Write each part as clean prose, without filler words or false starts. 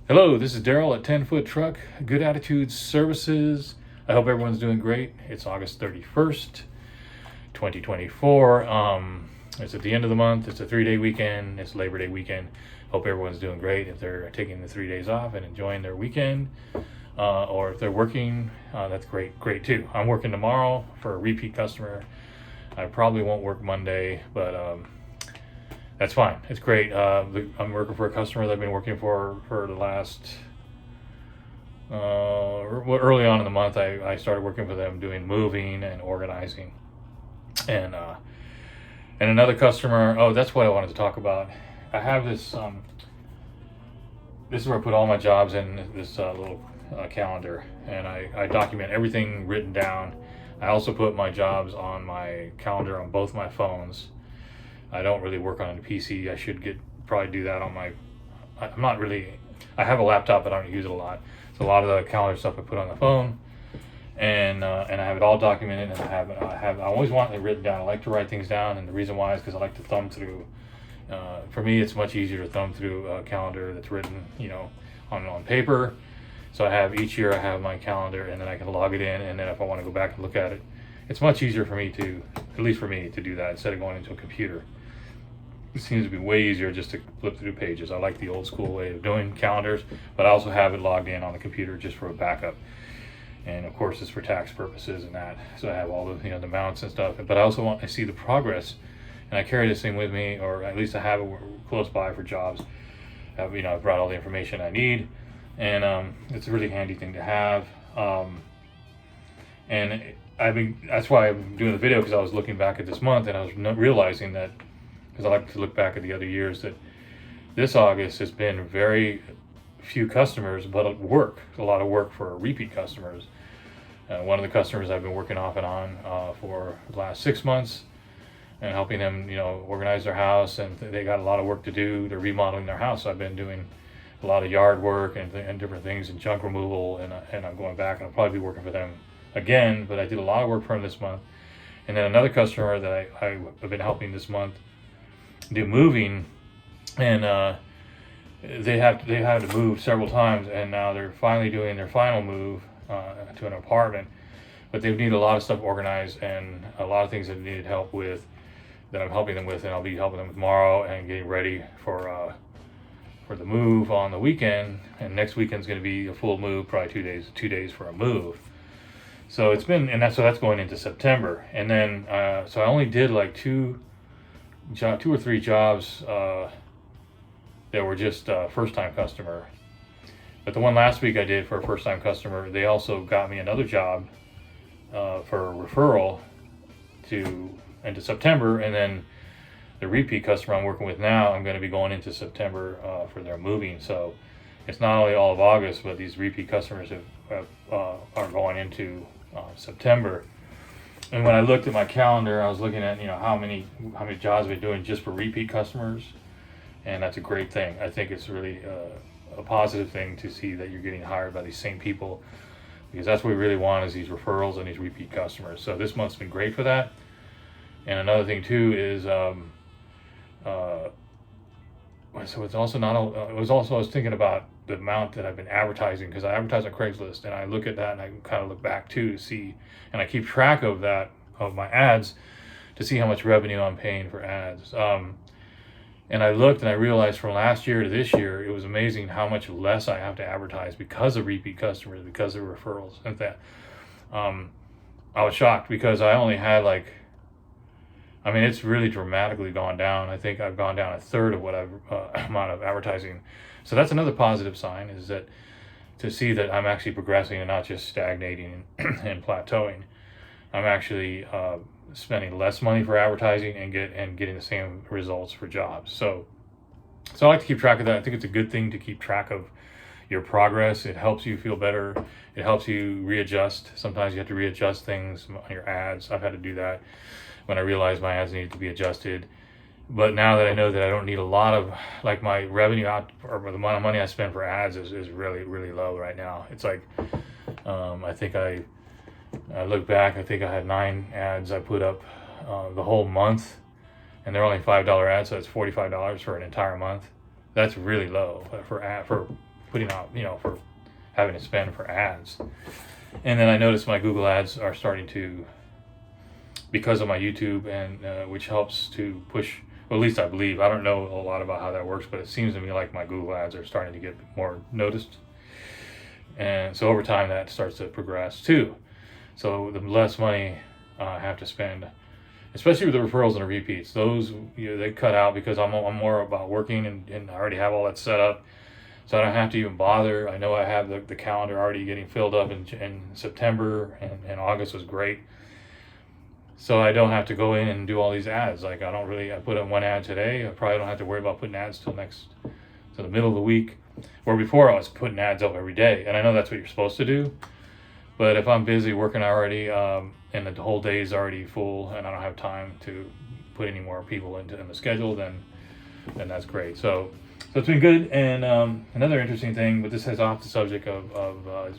Hello, this is Daryl at 10 Foot Truck, Good Attitude Services. I hope everyone's doing great. It's August 31st, 2024. It's at the end of the month. It's a 3-day weekend. It's Labor Day weekend. Hope everyone's doing great. If they're taking the 3 days off and enjoying their weekend, or if they're working, that's great too. I'm working tomorrow for a repeat customer. I probably won't work Monday, but that's fine. It's great. I'm working for a customer that I've been working for the last, early on in the month, I started working for them doing moving and organizing. And another customer, oh, that's what I wanted to talk about. I have this, this is where I put all my jobs in this little calendar, and I document everything written down. I also put my jobs on my calendar on both my phones. I don't really work on a PC. I should probably do that on my. I'm not really. I have a laptop, but I don't use it a lot. So a lot of the calendar stuff I put on the phone, and I have it all documented. And I always want it written down. I like to write things down, and the reason why is because I like to thumb through. For me, it's much easier to thumb through a calendar that's written, on paper. So each year I have my calendar, and then I can log it in, and then if I want to go back and look at it, it's much easier for me to, at least for me, to do that instead of going into a computer. It seems to be way easier just to flip through pages. I like the old school way of doing calendars, but I also have it logged in on the computer just for a backup. And of course, it's for tax purposes and that. So I have all the the amounts and stuff. But I also want to see the progress, and I carry this thing with me, or at least I have it close by for jobs. I've brought all the information I need, and it's a really handy thing to have. And that's why I'm doing the video, because I was looking back at this month and I was realizing that, because I like to look back at the other years, that this August has been very few customers, but a lot of work for repeat customers. One of the customers I've been working off and on for the last 6 months, and helping them, organize their house, and they got a lot of work to do. They're remodeling their house. So I've been doing a lot of yard work and different things, and junk removal, and I'm going back, and I'll probably be working for them again, but I did a lot of work for them this month. And then another customer that I've been helping this month do moving, and they had to move several times, and now they're finally doing their final move to an apartment, but they need a lot of stuff organized and a lot of things that they needed help with, that I'm helping them with, and I'll be helping them tomorrow and getting ready for the move on the weekend. And next weekend's going to be a full move, probably 2 days for a move. So it's been, and that's going into September. And then so I only did like two or three jobs that were just first-time customer. But the one last week I did for a first-time customer, they also got me another job for a referral into September. And then the repeat customer I'm working with now, I'm going to be going into September for their moving. So it's not only all of August, but these repeat customers are going into September. And when I looked at my calendar, I was looking at how many jobs I've been doing just for repeat customers, and that's a great thing. I think it's really a positive thing to see that you're getting hired by these same people, because that's what we really want, is these referrals and these repeat customers. So this month's been great for that. And another thing too is so it's also I was thinking about the amount that I've been advertising, because I advertise on Craigslist, and I look at that and I kind of look back too to see, and I keep track of that, of my ads, to see how much revenue I'm paying for ads. And I looked and I realized from last year to this year, it was amazing how much less I have to advertise because of repeat customers, because of referrals and that. I was shocked, because I only had it's really dramatically gone down. I think I've gone down a third of what I've amount of advertising. So that's another positive sign, is that to see that I'm actually progressing and not just stagnating and plateauing. I'm actually spending less money for advertising and getting the same results for jobs. So I like to keep track of that. I think it's a good thing to keep track of your progress. It helps you feel better. It helps you readjust. Sometimes you have to readjust things on your ads. I've had to do that when I realized my ads needed to be adjusted. But now that I know that I don't need a lot of, my revenue out, or the amount of money I spend for ads is really, really low right now. It's like, I think I look back, I think I had 9 ads I put up the whole month, and they're only $5 ads, so it's $45 for an entire month. That's really low for putting out, for having to spend for ads. And then I noticed my Google ads are starting to, because of my YouTube, and which helps to push, well, at least I believe. I don't know a lot about how that works, but it seems to me like my Google ads are starting to get more noticed. And so over time that starts to progress too. So the less money I have to spend, especially with the referrals and the repeats, those they cut out because I'm more about working, and I already have all that set up. So I don't have to even bother. I know I have the calendar already getting filled up in September, and August was great. So I don't have to go in and do all these ads. Like I put in one ad today. I probably don't have to worry about putting ads till the middle of the week. Where before I was putting ads up every day. And I know that's what you're supposed to do. But if I'm busy working already, and the whole day is already full, and I don't have time to put any more people in the schedule, then that's great. So it's been good. And another interesting thing, but this is off the subject of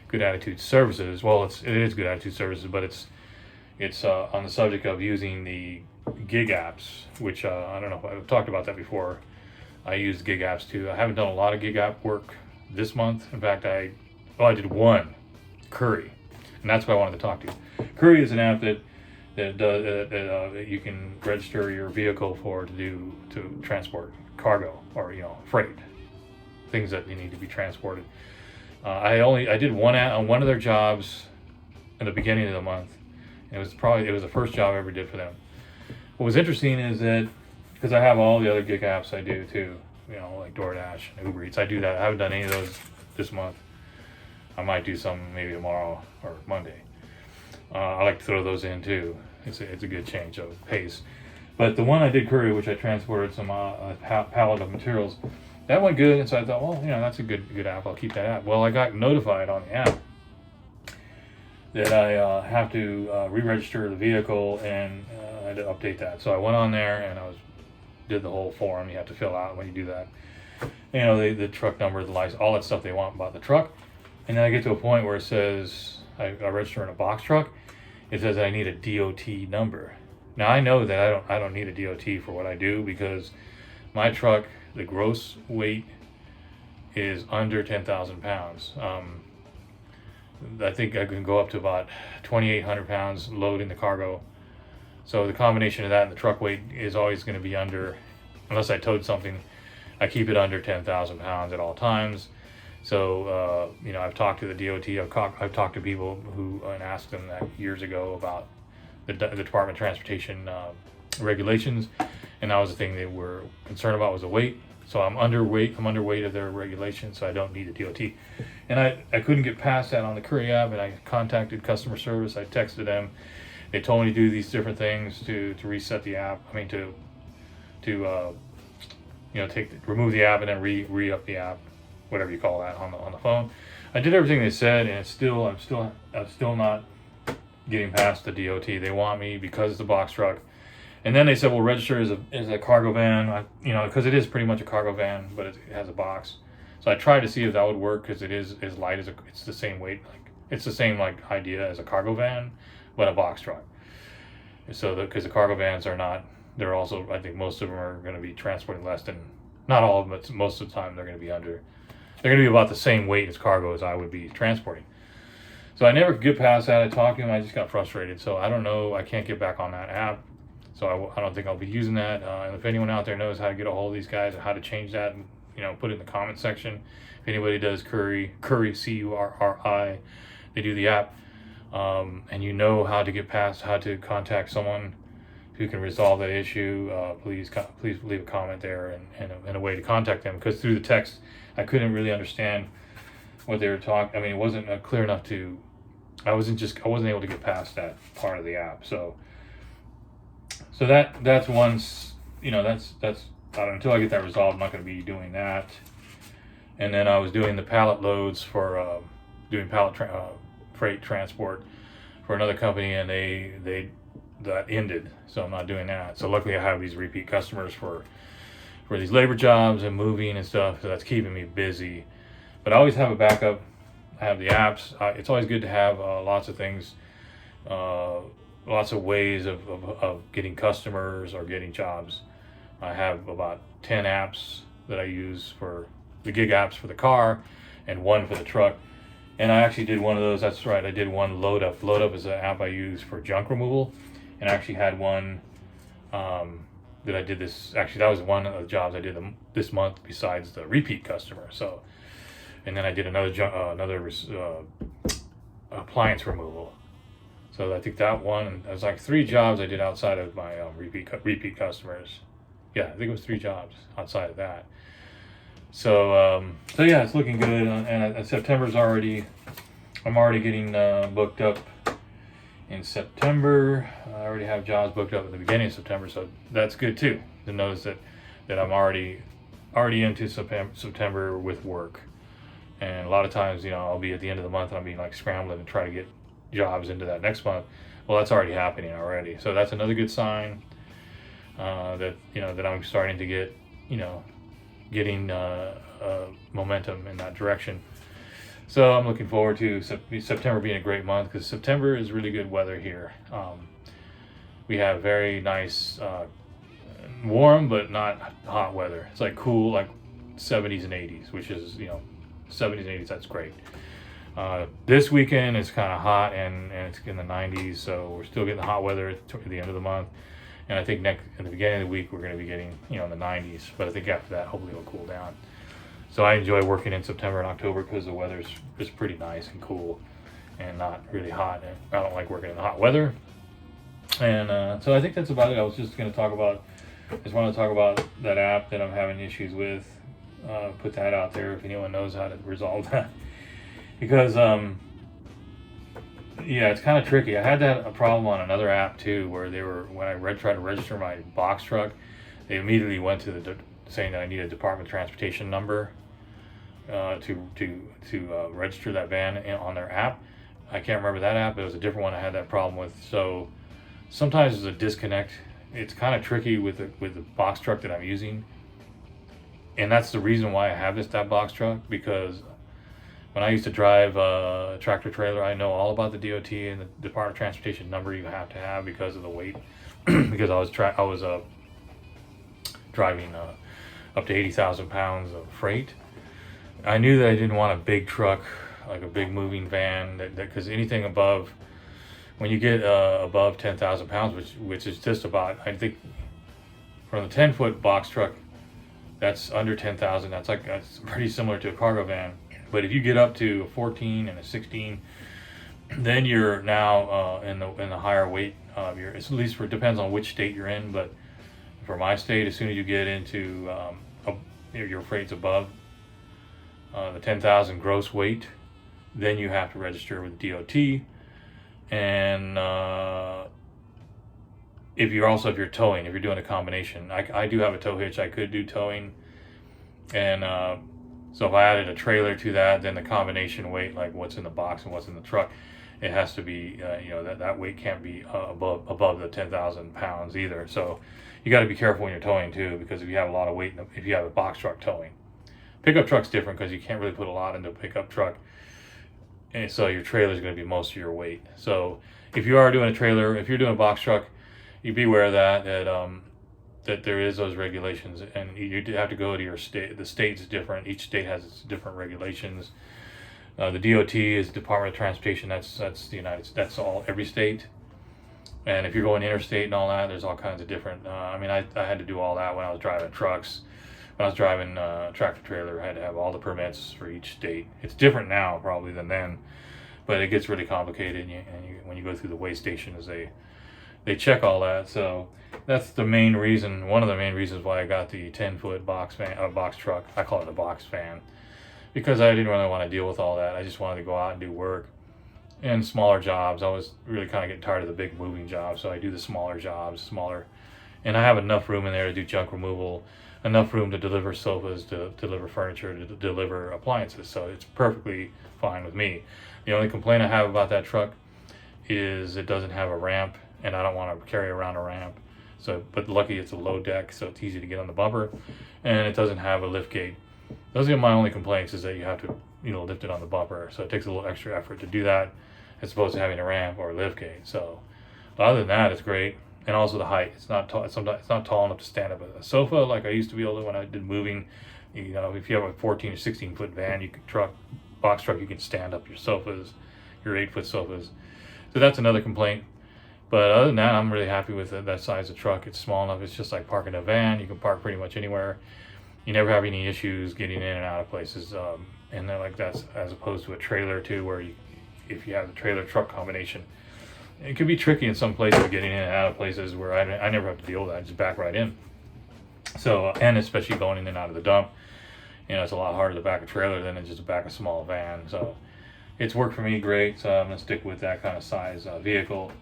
Good Attitude Services. Well, it is Good Attitude Services, but it's on the subject of using the gig apps, which I don't know if I've talked about that before. I use gig apps too. I haven't done a lot of gig app work this month. In fact, I did one, Curry, and that's what I wanted to talk to you. Curry is an app that you can register your vehicle to transport cargo or freight, things that you need to be transported. I did one ad on one of their jobs in the beginning of the month. It was the first job I ever did for them. What was interesting is that, because I have all the other gig apps I do too, like DoorDash and Uber Eats. I do that. I haven't done any of those this month. I might do some maybe tomorrow or Monday. I like to throw those in too. It's a good change of pace. But the one I did, Curry, which I transported some pallet of materials, that went good. And so I thought, well, that's a good app. I'll keep that app. Well, I got notified on the app that I have to re-register the vehicle, and I had to update that. So I went on there and did the whole form you have to fill out when you do that. The truck number, the license, all that stuff they want about the truck. And then I get to a point where it says I register in a box truck. It says I need a DOT number. Now I know that I don't need a DOT for what I do, because my truck, the gross weight is under 10,000 pounds. I think I can go up to about 2,800 pounds loading the cargo. So the combination of that and the truck weight is always going to be under, unless I towed something, I keep it under 10,000 pounds at all times. So, I've talked to the DOT, I've talked to people and asked them that years ago about the Department of Transportation regulations, and that was the thing they were concerned about, was the weight. So I'm underweight of their regulations, so I don't need a DOT. And I couldn't get past that on the Curry app, and I contacted customer service. I texted them. They told me to do these different things to reset the app. I mean, to remove the app and then re-up the app, whatever you call that, on the phone. I did everything they said, and I'm still not getting past the DOT. They want me because it's a box truck. And then they said, well, register as a cargo van, because it is pretty much a cargo van, but it has a box. So I tried to see if that would work, because it is as light as it's the same weight, it's the same idea as a cargo van, but a box truck. So because the cargo vans they're also, I think most of them are going to be transporting less than, not all of them, but most of the time they're going to be about the same weight as cargo as I would be transporting. So I never could get past that. I talked to him, I just got frustrated. So I don't know, I can't get back on that app. So I don't think I'll be using that. And if anyone out there knows how to get a hold of these guys and how to change that, put it in the comment section. If anybody does Curry, Curri, they do the app, and how to get past, how to contact someone who can resolve that issue, please leave a comment there and a way to contact them, because through the text I couldn't really understand what they were talking. I mean, it wasn't clear enough I wasn't able to get past that part of the app. So that's one, that's until I get that resolved, I'm not going to be doing that. And then I was doing the pallet loads for doing freight transport for another company, and that ended, so I'm not doing that. So luckily I have these repeat customers for these labor jobs and moving and stuff, so that's keeping me busy. But I always have a backup. I have the apps. It's always good to have lots of things, lots of ways of getting customers or getting jobs. I have about 10 apps that I use for the gig apps for the car and one for the truck. And I actually did one of those. That's right. I did one load up. Load up is an app I use for junk removal, and I actually had one that I did this. Actually, that was one of the jobs I did this month besides the repeat customer. So, and then I did another appliance removal. So I think that one, it was like 3 jobs I did outside of my repeat customers. Yeah, I think it was 3 jobs outside of that. So yeah, it's looking good. And September's already, I'm already getting booked up in September. I already have jobs booked up at the beginning of September, so that's good too. To notice that I'm already into September with work. And a lot of times, I'll be at the end of the month and I'll be like scrambling to try to get jobs into that next month. Well, that's already happening already. So that's another good sign that that I'm starting to get getting momentum in that direction. So I'm looking forward to September being a great month, because September is really good weather here. We have very nice warm but not hot weather. It's like cool, like 70s and 80s, which is 70s and 80s. That's great. This weekend it's kind of hot and it's in the 90s, so we're still getting the hot weather at the end of the month. And I think in the beginning of the week we're going to be getting in the 90s, but I think after that hopefully it'll cool down. So I enjoy working in September and October because the weather's just pretty nice and cool and not really hot. And I don't like working in the hot weather. And so I think that's about it. I was just going to want to talk about that app that I'm having issues with. Put that out there if anyone knows how to resolve that. Because yeah, it's kind of tricky. I had a problem on another app too, where when I tried to register my box truck, they immediately went to saying that I need a Department of Transportation number to register that van on their app. I can't remember that app, but it was a different one I had that problem with. So sometimes there's a disconnect. It's kind of tricky with the box truck that I'm using, and that's the reason why I have that box truck, because when I used to drive a tractor trailer, I know all about the DOT and the Department of Transportation number you have to have because of the weight. Because I was driving up to 80,000 pounds of freight. I knew that I didn't want a big truck, like a big moving van, because anything above, when you get above 10,000 pounds, which is just about, I think, from the 10-foot box truck, that's under 10,000. That's pretty similar to a cargo van. But if you get up to a 14 and a 16, then you're now in the higher weight. At least depends on which state you're in. But for my state, as soon as you get into your freight's above the 10,000 gross weight, then you have to register with DOT. And if you're towing, if you're doing a combination, I do have a tow hitch. I could do towing, and so if I added a trailer to that, then the combination weight, like what's in the box and what's in the truck, it has to be, that weight can't be above the 10,000 pounds either. So you got to be careful when you're towing too, because if you have a lot of weight, if you have a box truck towing. Pickup truck's different because you can't really put a lot into a pickup truck. And so your trailer is going to be most of your weight. So if you are doing a trailer, if you're doing a box truck, you be aware of that there is those regulations, and you do have to go to your state. The state's different. Each state has its different regulations. The DOT is Department of Transportation. That's the United States. That's every state. And if you're going interstate and all that, there's all kinds of different. I had to do all that when I was driving trucks. When I was driving tractor trailer, I had to have all the permits for each state. It's different now probably than then, but it gets really complicated. When you go through the weigh stations, they check all that. So that's the main reason, one of the main reasons why I got the 10-foot box truck. I call it a box van, because I didn't really want to deal with all that. I just wanted to go out and do work and smaller jobs. I was really kind of getting tired of the big moving jobs, so I do the smaller jobs, and I have enough room in there to do junk removal, enough room to deliver sofas, to deliver furniture, to deliver appliances. So it's perfectly fine with me. The only complaint I have about that truck is it doesn't have a ramp, and I don't want to carry around a ramp. So, but lucky it's a low deck, so it's easy to get on the bumper, and it doesn't have a lift gate. Those are my only complaints, is that you have to, lift it on the bumper. So it takes a little extra effort to do that, as opposed to having a ramp or a lift gate. So, other than that, it's great. And also the height. It's not tall. It's not tall enough to stand up a sofa like I used to be able to when I did moving You know, if you have a 14 or 16 foot van, box truck, you can stand up your sofas, your 8-foot sofas. So that's another complaint. But other than that, I'm really happy with that size of truck. It's small enough. It's just like parking a van. You can park pretty much anywhere. You never have any issues getting in and out of places. And then like that's as opposed to a trailer too, where if you have the trailer truck combination, it can be tricky in some places getting in and out of places where I never have to deal with that. I just back right in. So, and especially going in and out of the dump, you know, it's a lot harder to back a trailer than just to back a small van. So it's worked for me great. So I'm gonna stick with that kind of size vehicle.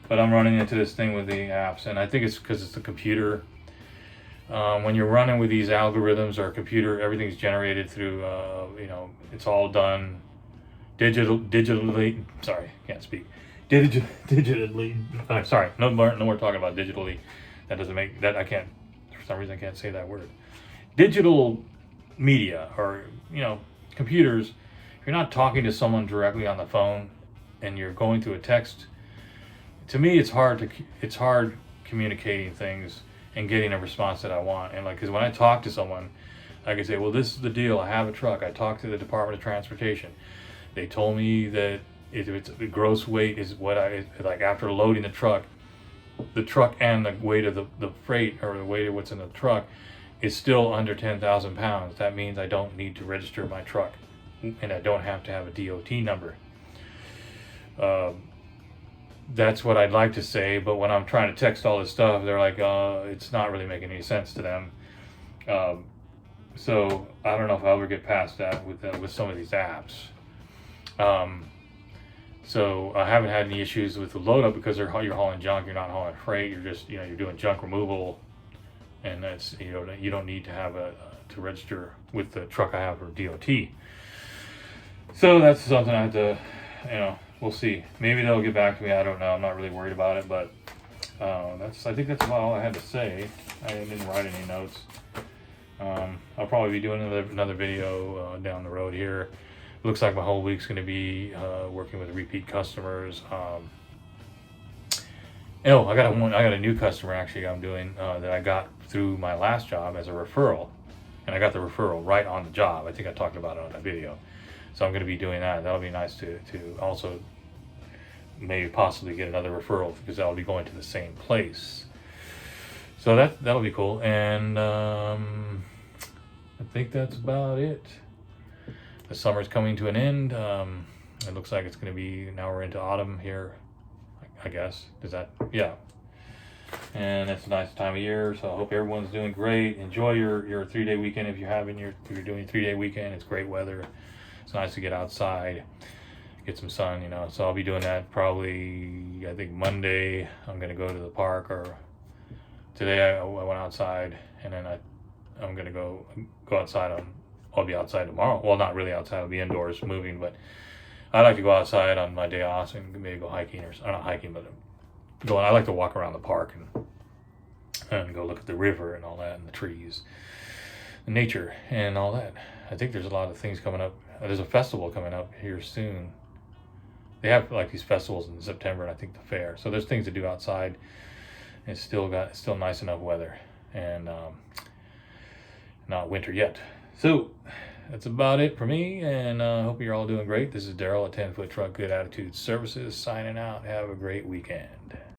But I'm running into this thing with the apps, and I think it's because it's the computer. When you're running with these algorithms or computer, everything's generated through, you know, it's all done digitally. Sorry, can't speak. Digitally. I'm sorry. No more talking about digitally. That doesn't make that I can't. For some reason, I can't say that word. Digital media, or you know, computers. If you're not talking to someone directly on the phone, and you're going through a text. To me, it's hard communicating things and getting a response that I want. And like, because when I talk to someone, I can say, well, this is the deal. I have a truck. I talked to the Department of Transportation. They told me that it's the gross weight is what I like after loading the truck and the weight of the freight, or the weight of what's in the truck, is still under 10,000 pounds. That means I don't need to register my truck, and I don't have to have a DOT number. That's what I'd like to say, but when I'm trying to text all this stuff, they're like, it's not really making any sense to them. So I don't know if I'll ever get past that with some of these apps. So I haven't had any issues with the load up because you're hauling junk. You're not hauling freight. You're just, you know, you're doing junk removal, and that's, you know, you don't need to have to register with the truck I have for DOT. So that's something I have to, you know. We'll see. Maybe they'll get back to me. I don't know. I'm not really worried about it, but I think that's about all I had to say. I didn't write any notes. I'll probably be doing another video down the road here. Looks like my whole week's going to be working with repeat customers. I got a new customer actually. I'm doing that I got through my last job as a referral, and I got the referral right on the job. I think I talked about it on that video. So I'm going to be doing that. That'll be nice to also maybe possibly get another referral, because I'll be going to the same place. So that'll be cool. And I think that's about it. The summer's coming to an end. It looks like it's going to be, now we're into autumn here, I guess. Yeah. And it's a nice time of year, so I hope everyone's doing great. Enjoy your 3-day weekend if you're doing a 3-day weekend. It's great weather. It's nice to get outside, get some sun, you know. So I'll be doing that probably, I think Monday. I'm going to go to the park, or today I went outside, and then I'm going to go outside. I'll be outside tomorrow. Well, not really outside. I'll be indoors moving, but I like to go outside on my day off and maybe go hiking, or not hiking, but I like to walk around the park and go look at the river and all that, and the trees, the nature and all that. I think there's a lot of things coming up. There's a festival coming up here soon. They have like these festivals in September, and I think the fair. So there's things to do outside. It's still nice enough weather, and not winter yet. So that's about it for me, and I hope you're all doing great. This is Daryl at 10 Foot Truck Good Attitude Services signing out. Have a great weekend.